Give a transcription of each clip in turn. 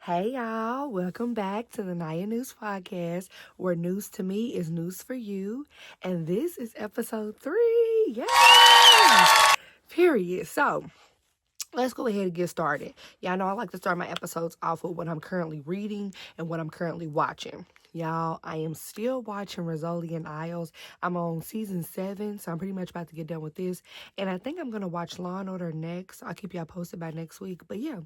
Hey y'all, welcome back to the Naya News Podcast, where news to me is news for you. And this is episode 3. Yay! Period. So, let's go ahead and get started. Y'all know I like to start my episodes off with what I'm currently reading and what I'm currently watching. Y'all, I am still watching Rizzoli and Isles. I'm on season 7, so I'm pretty much about to get done with this. And I think I'm going to watch Law & Order next. I'll keep y'all posted by next week. But yeah,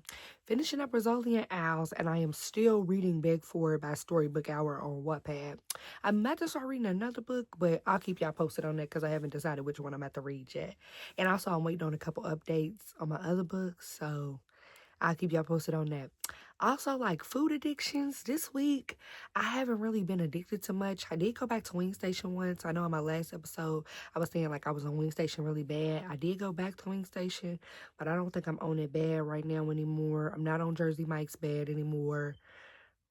finishing up Rizzoli and Isles, and I am still reading Beg For It by Storybook Hour on Wattpad. I'm about to start reading another book, but I'll keep y'all posted on that because I haven't decided which one I'm about to read yet. And also, I'm waiting on a couple updates on my other books, so I'll keep y'all posted on that. Also, like food addictions, this week, I haven't really been addicted to much. I did go back to Wing Station once. I know in my last episode, I was saying like I was on Wing Station really bad. I did go back to Wing Station, but I don't think I'm on it bad right now anymore. I'm not on Jersey Mike's bad anymore.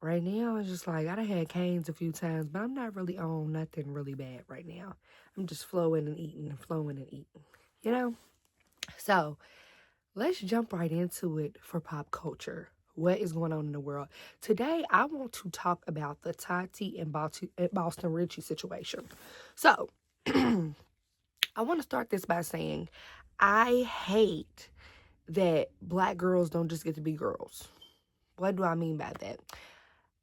Right now, it's just like, I done had Cane's a few times, but I'm not really on nothing really bad right now. I'm just flowing and eating and flowing and eating, you know? So, let's jump right into it for pop culture. What is going on in the world? Today, I want to talk about the Tati and Boston Richey situation. So, I want to start this by saying I hate that black girls don't just get to be girls. What do I mean by that?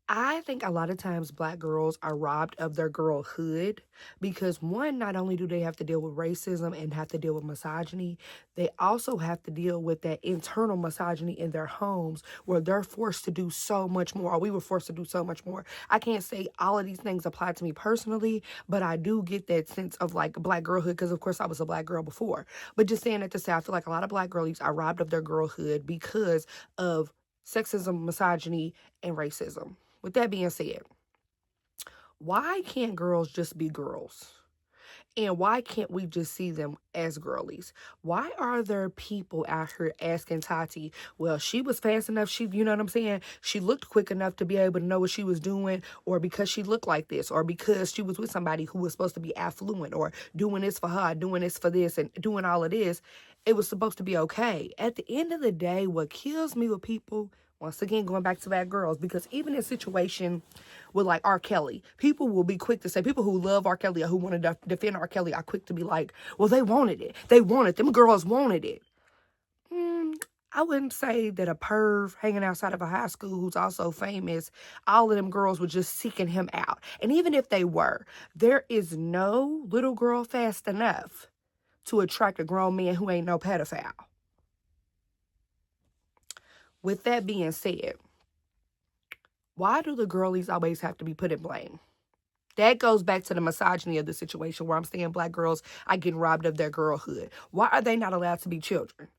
I think a lot of times black girls are robbed of their girlhood because one, not only do they have to deal with racism and have to deal with misogyny, they also have to deal with that internal misogyny in their homes where they're forced to do so much more, or we were forced to do so much more. I can't say all of these things apply to me personally, but I do get that sense of like black girlhood because of course I was a black girl before. But just saying that to say, I feel like a lot of black girlies are robbed of their girlhood because of sexism, misogyny, and racism. With that being said, why can't girls just be girls? And why can't we just see them as girlies? Why are there people out here asking Tati, well, she was fast enough, you know what I'm saying? She looked quick enough to be able to know what she was doing, or because she looked like this, or because she was with somebody who was supposed to be affluent, or doing this for her, doing this for this, and doing all of this, it was supposed to be okay. At the end of the day, what kills me with people, once again, going back to bad girls, because even in a situation with like R. Kelly, people will be quick to say, people who love R. Kelly or who want to defend R. Kelly are quick to be like, well, they wanted it. Them girls wanted it. I wouldn't say that a perv hanging outside of a high school who's also famous, all of them girls were just seeking him out. And even if they were, there is no little girl fast enough to attract a grown man who ain't no pedophile. With that being said, why do the girlies always have to be put in blame? That goes back to the misogyny of the situation where I'm saying black girls are getting robbed of their girlhood. Why are they not allowed to be children?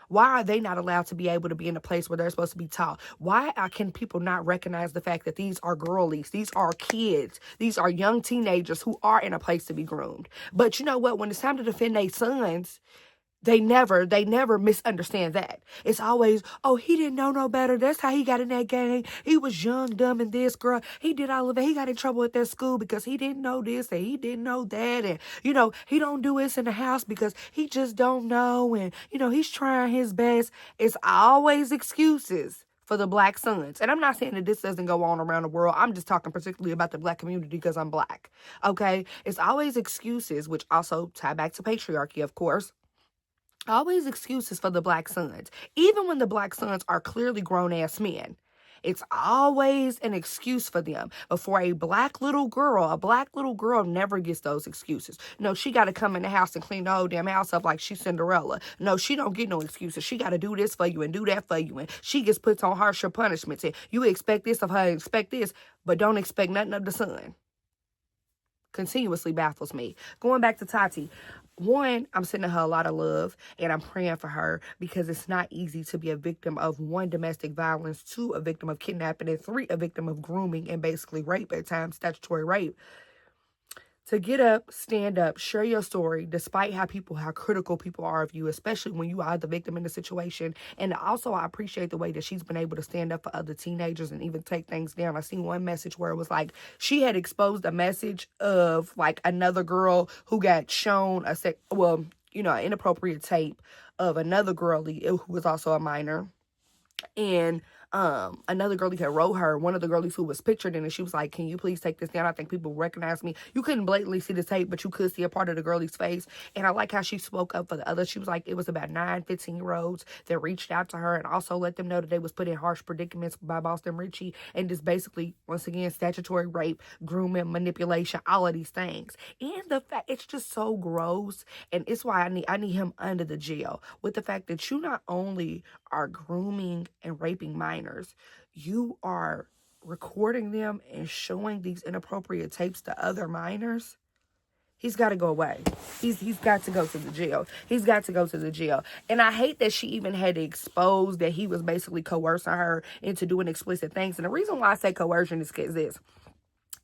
Why are they not allowed to be able to be in a place where they're supposed to be taught? Why can people not recognize the fact that these are girlies? These are kids. These are young teenagers who are in a place to be groomed. But you know what? When it's time to defend their sons, they never misunderstand that. It's always, oh, he didn't know no better. That's how he got in that gang. He was young, dumb, and this, girl. He did all of it. He got in trouble at that school because he didn't know this and he didn't know that. And, he don't do this in the house because he just don't know. And, he's trying his best. It's always excuses for the black sons. And I'm not saying that this doesn't go on around the world. I'm just talking particularly about the black community because I'm black. Okay? It's always excuses, which also tie back to patriarchy, of course. Always excuses for the black sons. Even when the black sons are clearly grown-ass men, it's always an excuse for them. But for a black little girl never gets those excuses. No, she got to come in the house and clean the whole damn house up like she's Cinderella. No, she don't get no excuses. She got to do this for you and do that for you. And she gets put on harsher punishments. And you expect this of her, expect this, but don't expect nothing of the son. Continuously baffles me. Going back to Tati. One, I'm sending her a lot of love and I'm praying for her because it's not easy to be a victim of 1, domestic violence, 2, a victim of kidnapping, and 3, a victim of grooming and basically rape at times, statutory rape. To get up, stand up, share your story, despite how critical people are of you, especially when you are the victim in the situation. And also, I appreciate the way that she's been able to stand up for other teenagers and even take things down. I seen one message where it was like, she had exposed a message of like another girl who got shown an inappropriate tape of another girlie who was also a minor. And another girlie had wrote her, one of the girlies who was pictured in it, she was like, can you please take this down? I think people recognize me. You couldn't blatantly see the tape, but you could see a part of the girlie's face. And I like how she spoke up for the others. She was like, it was about 9 15-year-olds that reached out to her and also let them know that they was put in harsh predicaments by Boston Richey, and just basically, once again, statutory rape, grooming, manipulation, all of these things. And the fact, it's just so gross. And it's why I need him under the jail, with the fact that you not only are grooming and raping minors, you are recording them and showing these inappropriate tapes to other minors. He's got to go away. He's got to go to the jail. He's got to go to the jail. And I hate that she even had to expose that he was basically coercing her into doing explicit things. And the reason why I say coercion is because this.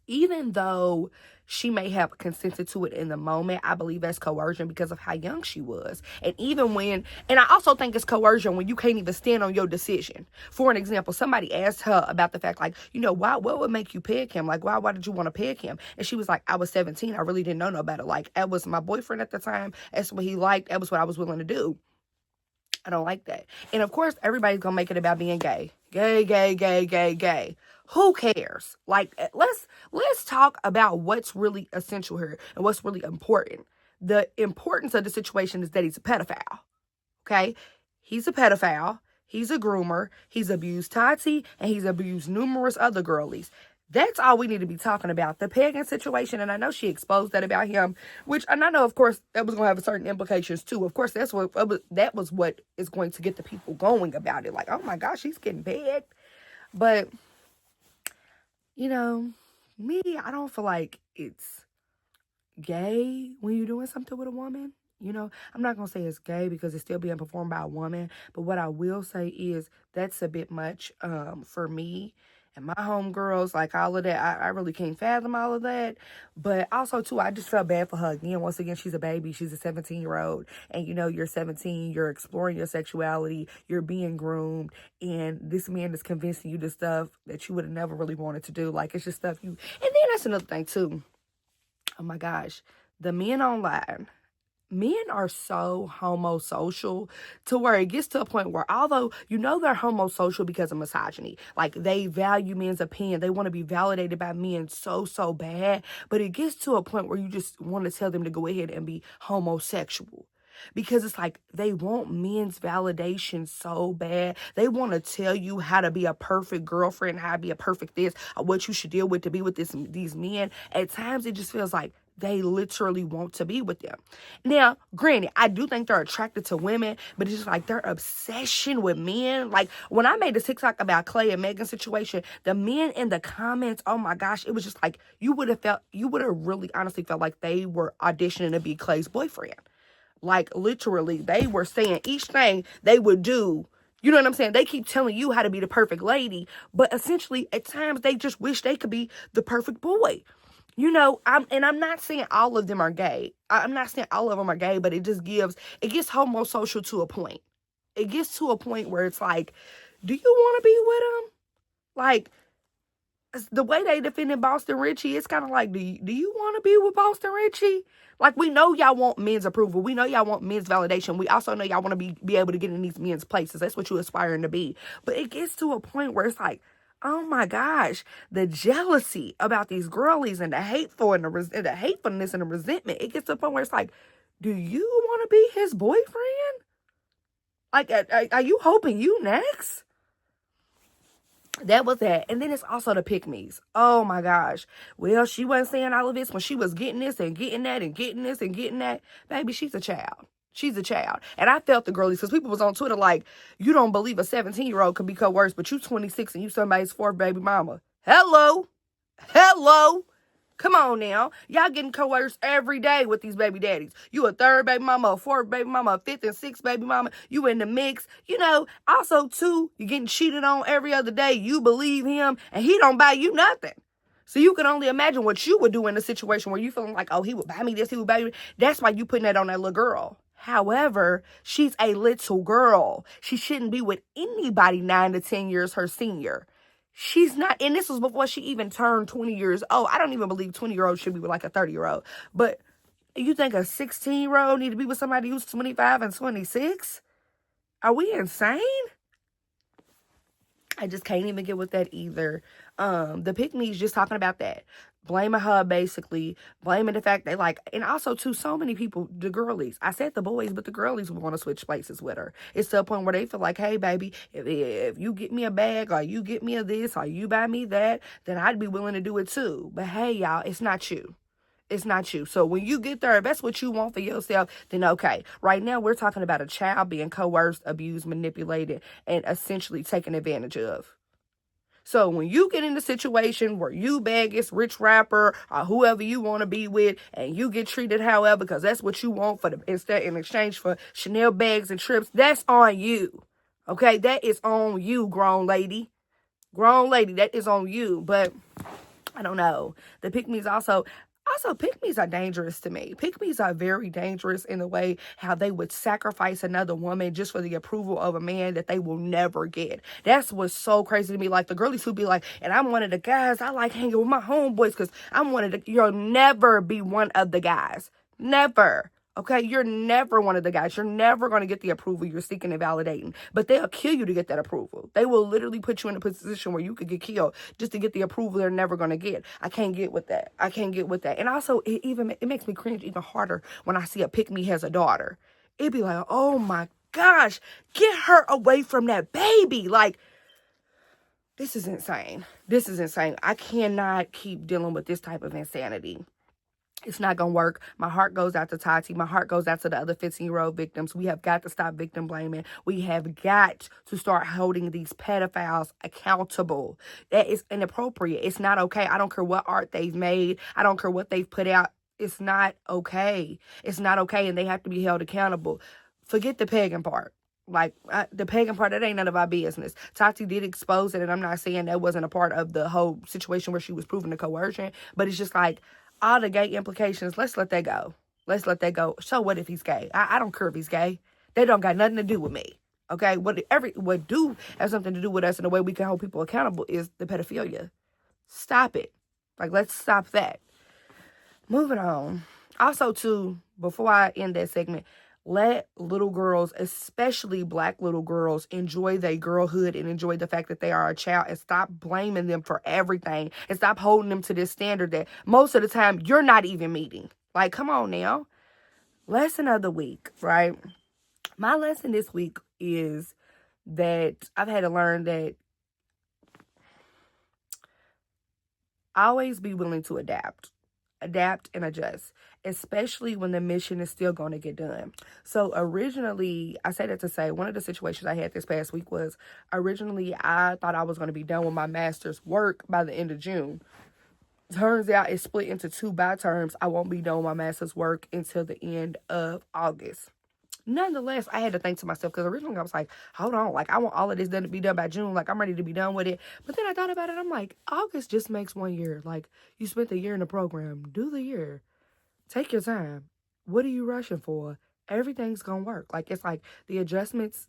Even though she may have consented to it in the moment, I believe that's coercion because of how young she was. And I also think it's coercion when you can't even stand on your decision. For an example, somebody asked her about the fact, like, what would make you peg him? Like, why did you want to peg him? And she was like, I was 17. I really didn't know no better. Like, that was my boyfriend at the time. That's what he liked. That was what I was willing to do. I don't like that. And of course, everybody's going to make it about being gay. Gay, gay, gay, gay, gay. Who cares? Like, let's talk about what's really essential here and what's really important. The importance of the situation is that he's a pedophile. Okay? He's a pedophile. He's a groomer. He's abused Tati, and he's abused numerous other girlies. That's all we need to be talking about. The pegging situation, and I know she exposed that about him, and I know, of course, that was going to have certain implications, too. Of course, that was what is going to get the people going about it. Like, oh, my gosh, she's getting pegged. But, me, I don't feel like it's gay when you're doing something with a woman. I'm not going to say it's gay because it's still being performed by a woman. But what I will say is that's a bit much for me. And my homegirls, like all of that, I really can't fathom all of that. But also, too, I just felt bad for her. Again, once again, she's a baby. She's a 17-year-old. And, you're 17. You're exploring your sexuality. You're being groomed. And this man is convincing you to stuff that you would have never really wanted to do. Like, it's just stuff you... And then that's another thing, too. Oh, my gosh. The men online... Men are so homosocial to where it gets to a point where, although they're homosocial because of misogyny, like they value men's opinion, they want to be validated by men so bad, but it gets to a point where you just want to tell them to go ahead and be homosexual. Because it's like they want men's validation so bad. They want to tell you how to be a perfect girlfriend, how to be a perfect this, or what you should deal with to be with these men. At times, it just feels like they literally want to be with them. Now, granted, I do think they're attracted to women, but it's just like their obsession with men. Like when I made the TikTok about Clay and Megan's situation, the men in the comments, oh my gosh, it was just like you would have really honestly felt like they were auditioning to be Clay's boyfriend. Like, literally, they were saying each thing they would do. You know what I'm saying? They keep telling you how to be the perfect lady. But essentially, at times, they just wish they could be the perfect boy. I'm not saying all of them are gay. I'm not saying all of them are gay, but it gets homosocial to a point. It gets to a point where it's like, do you want to be with him? Like, the way they defended Boston Richey, it's kind of like, do you want to be with Boston Richey? Like, we know y'all want men's approval. We know y'all want men's validation. We also know y'all want to be able to get in these men's places. That's what you're aspiring to be. But it gets to a point where it's like, oh my gosh, the jealousy about these girlies and the hatefulness and the resentment. It gets to a point where it's like, do you want to be his boyfriend? Like, are you hoping you next? That was that. And then it's also the pick-me's. Oh my gosh. Well, she wasn't saying all of this when she was getting this and getting that and getting this and getting that. Baby, she's a child. She's a child. And I felt the girlies because people was on Twitter like, you don't believe a 17-year-old could be coerced, but you 26 and you somebody's fourth baby mama. Hello. Come on now. Y'all getting coerced every day with these baby daddies. You a third baby mama, a fourth baby mama, a fifth and sixth baby mama. You in the mix. Also, too, you're getting cheated on every other day. You believe him, and he don't buy you nothing. So you can only imagine what you would do in a situation where you feeling like, oh, he would buy me this, he would buy me. That's why you putting that on that little girl. However, she's a little girl. She shouldn't be with anybody 9 to 10 years her senior. She's not, and this was before she even turned 20 years old. I don't even believe 20-year-olds should be with like a 30-year-old. But you think a 16-year-old need to be with somebody who's 25 and 26? Are we insane? I just can't even get with that either. The pick-me's just talking about that. Blaming her, basically. Blaming the fact that, like, and also, too, so many people, the girlies. I said the boys, but the girlies want to switch places with her. It's to a point where they feel like, hey, baby, if you get me a bag, or you get me a this, or you buy me that, then I'd be willing to do it, too. But, hey, y'all, it's not you. It's not you. So when you get there, if that's what you want for yourself, then okay. Right now, we're talking about a child being coerced, abused, manipulated, and essentially taken advantage of. So when you get in the situation where you bag this rich rapper or whoever you want to be with, and you get treated however, because that's what you want for the instead in exchange for Chanel bags and trips, that's on you. Okay, that is on you, grown lady. Grown lady, that is on you. But I don't know. The pick-me's also pick-me's are dangerous to me. Pick-me's are very dangerous in the way how they would sacrifice another woman just for the approval of a man that they will never get. That's what's so crazy to me. Like the girlies who be like, and I'm one of the guys, I like hanging with my homeboys because I'm one of the, you'll never be one of the guys. Never. Okay, you're never one of the guys. You're never going to get the approval you're seeking and validating. But they'll kill you to get that approval. They will literally put you in a position where you could get killed just to get the approval they're never going to get. I can't get with that. I can't get with that. And also, it makes me cringe even harder when I see a pick-me has a daughter. It'd be like, oh my gosh, get her away from that baby. Like, this is insane. This is insane. I cannot keep dealing with this type of insanity. It's not going to work. My heart goes out to Tati. My heart goes out to the other 15-year-old victims. We have got to stop victim blaming. We have got to start holding these pedophiles accountable. That is inappropriate. It's not okay. I don't care what art they've made. I don't care what they've put out. It's not okay. It's not okay, and they have to be held accountable. Forget the pagan part. Like, the pagan part, that ain't none of our business. Tati did expose it, and I'm not saying that wasn't a part of the whole situation where she was proving the coercion, but it's just like, all the gay implications, let's let that go. Let's let that go. So what if he's gay? I don't care if he's gay. They don't got nothing to do with me. Okay? What do have something to do with us and the way we can hold people accountable is the pedophilia. Stop it. Like, let's stop that. Moving on. Also, too, before I end that segment, let little girls, especially black little girls, enjoy their girlhood and enjoy the fact that they are a child, and stop blaming them for everything and stop holding them to this standard that most of the time you're not even meeting. Like, come on now. Lesson of the week, right? My lesson this week is that I've had to learn that always be willing to adapt and adjust, especially when the mission is still going to get done. So originally, I say that to say, one of the situations I had this past week was, originally I thought I was going to be done with my master's work by the end of June. Turns out it's split into 2 by terms. I won't be done with my master's work until the end of August. Nonetheless, I had to think to myself, because originally I was like, hold on, like, I want all of this done to be done by June. Like, I'm ready to be done with it. But then I thought about it. I'm like, August just makes 1 year. Like, you spent the year in the program. Do the year. Take your time. What are you rushing for? Everything's going to work. Like, it's like the adjustments,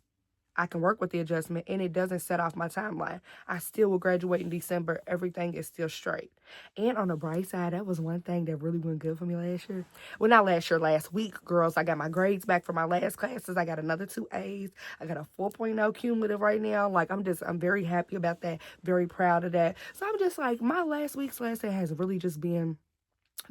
I can work with the adjustment, and it doesn't set off my timeline. I still will graduate in December. Everything is still straight. And on the bright side, that was one thing that really went good for me last year. Well, not last year, last week, girls. I got my grades back for my last classes. I got another 2 A's. I got a 4.0 cumulative right now. Like, I'm very happy about that. Very proud of that. So I'm just like, my last week's lesson has really just been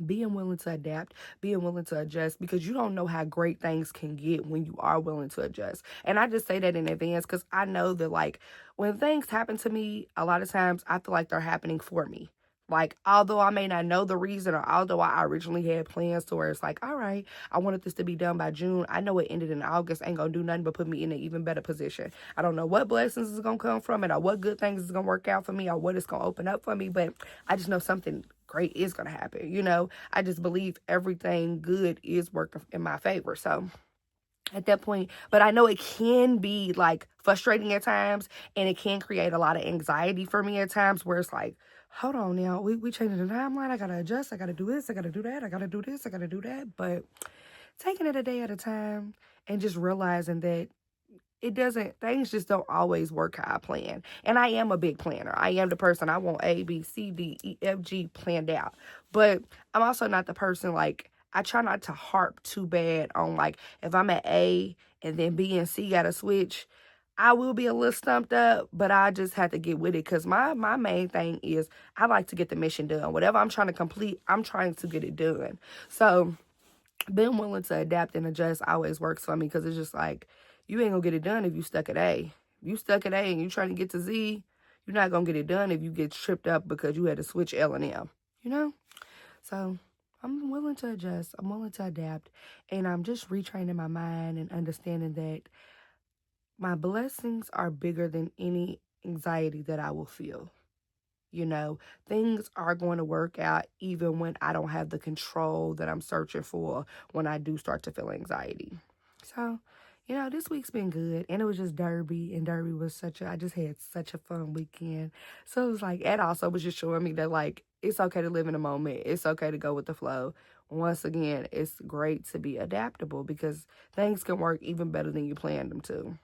being willing to adapt, being willing to adjust, because you don't know how great things can get when you are willing to adjust. And I just say that in advance because I know that, like, when things happen to me, a lot of times I feel like they're happening for me. Like, although I may not know the reason, or although I originally had plans to where it's like, all right, I wanted this to be done by June. I know it ended in August. Ain't going to do nothing but put me in an even better position. I don't know what blessings is going to come from it, or what good things is going to work out for me, or what it's going to open up for me. But I just know something great is going to happen. You know, I just believe everything good is working in my favor. So at that point, but I know it can be like frustrating at times, and it can create a lot of anxiety for me at times where it's like, hold on now, we changing the timeline. I got to adjust. I got to do this. I got to do that. I got to do this. I got to do that. But taking it a day at a time and just realizing that things just don't always work how I plan. And I am a big planner. I am the person, I want A, B, C, D, E, F, G planned out. But I'm also not the person, like, I try not to harp too bad on, like, if I'm at A and then B and C got to switch, I will be a little stumped up, but I just have to get with it because my main thing is I like to get the mission done. Whatever I'm trying to complete, I'm trying to get it done. So being willing to adapt and adjust always works for me because it's just like you ain't gonna get it done if you stuck at A. If you stuck at A and you trying to get to Z, you're not gonna get it done if you get tripped up because you had to switch L and M. You know? So I'm willing to adjust. I'm willing to adapt. And I'm just retraining my mind and understanding that my blessings are bigger than any anxiety that I will feel. You know, things are going to work out even when I don't have the control that I'm searching for when I do start to feel anxiety. So, this week's been good. And it was just Derby. And Derby was I just had such a fun weekend. So it was like, it also was just showing me that, like, it's okay to live in the moment. It's okay to go with the flow. Once again, it's great to be adaptable because things can work even better than you planned them to.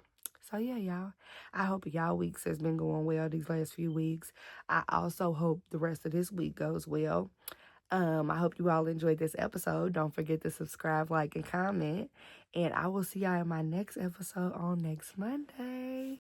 So yeah, y'all. I hope y'all weeks has been going well these last few weeks. I also hope the rest of this week goes well. I hope you all enjoyed this episode. Don't forget to subscribe, like, and comment. And I will see y'all in my next episode on next Monday.